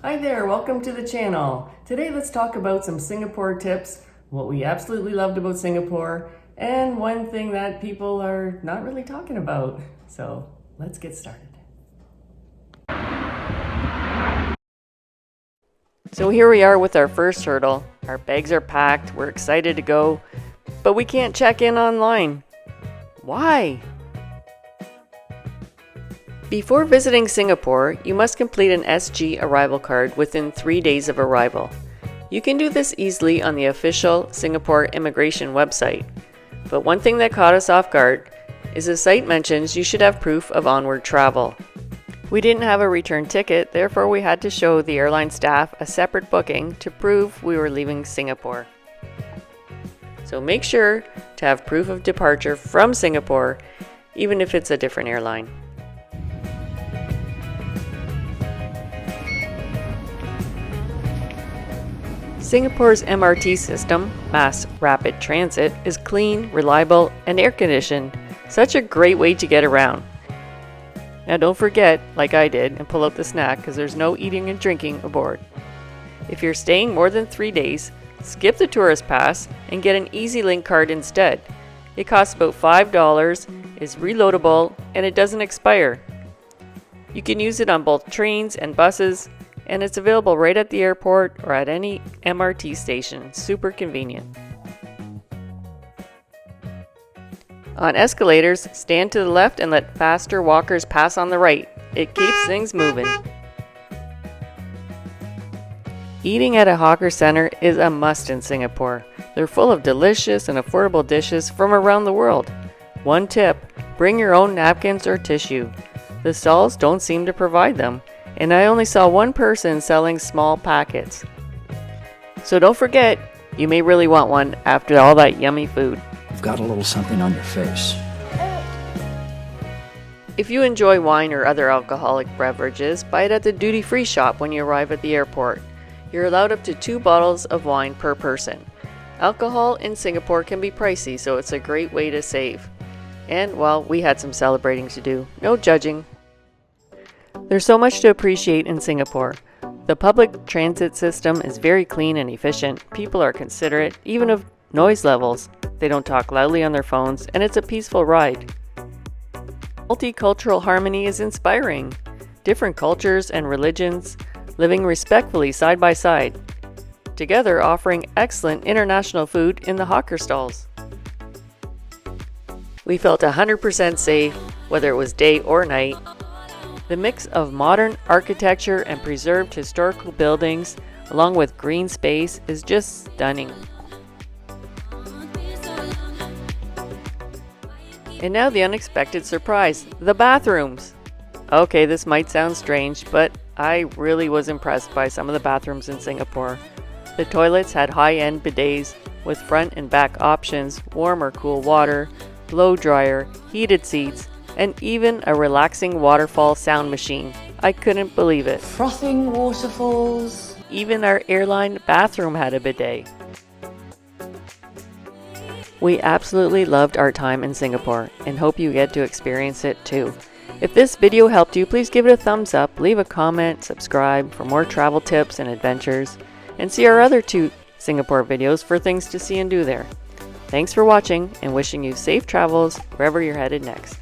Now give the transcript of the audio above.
Hi there, welcome to the channel. Today let's talk about some Singapore tips, what we absolutely loved about Singapore, and one thing that people are not really talking about. So let's get started. So here we are with our first hurdle. Our bags are packed, we're excited to go, but we can't check in online. Why? Before visiting Singapore, you must complete an SG arrival card within 3 days of arrival. You can do this easily on the official Singapore immigration website. But one thing that caught us off guard is the site mentions you should have proof of onward travel. We didn't have a return ticket, therefore we had to show the airline staff a separate booking to prove we were leaving Singapore. So make sure to have proof of departure from Singapore, even if it's a different airline. Singapore's MRT system, Mass Rapid Transit, is clean, reliable, and air-conditioned. Such a great way to get around. Now don't forget, like I did, and pull out the snack because there's no eating and drinking aboard. If you're staying more than 3 days, skip the tourist pass and get an EasyLink card instead. It costs about $5, is reloadable, and it doesn't expire. You can use it on both trains and buses, and it's available right at the airport or at any MRT station. Super convenient. On escalators, stand to the left and let faster walkers pass on the right. It keeps things moving. Eating at a hawker center is a must in Singapore. They're full of delicious and affordable dishes from around the world. One tip, bring your own napkins or tissue. The stalls don't seem to provide them, and I only saw one person selling small packets. So don't forget, you may really want one after all that yummy food. You've got a little something on your face. If you enjoy wine or other alcoholic beverages, buy it at the duty-free shop when you arrive at the airport. You're allowed up to 2 bottles of wine per person. Alcohol in Singapore can be pricey, so it's a great way to save. And, well, we had some celebrating to do. No judging. There's so much to appreciate in Singapore. The public transit system is very clean and efficient. People are considerate, even of noise levels. They don't talk loudly on their phones, and it's a peaceful ride. Multicultural harmony is inspiring. Different cultures and religions living respectfully side by side, together offering excellent international food in the hawker stalls. We felt 100% safe, whether it was day or night. The mix of modern architecture and preserved historical buildings, along with green space, is just stunning. And now the unexpected surprise, the bathrooms. Okay, this might sound strange, but I really was impressed by some of the bathrooms in Singapore. The toilets had high-end bidets with front and back options, warm or cool water, blow dryer, heated seats, and even a relaxing waterfall sound machine. I couldn't believe it. Frothing waterfalls. Even our airline bathroom had a bidet. We absolutely loved our time in Singapore and hope you get to experience it too. If this video helped you, please give it a thumbs up, leave a comment, subscribe for more travel tips and adventures, and see our other 2 Singapore videos for things to see and do there. Thanks for watching and wishing you safe travels wherever you're headed next.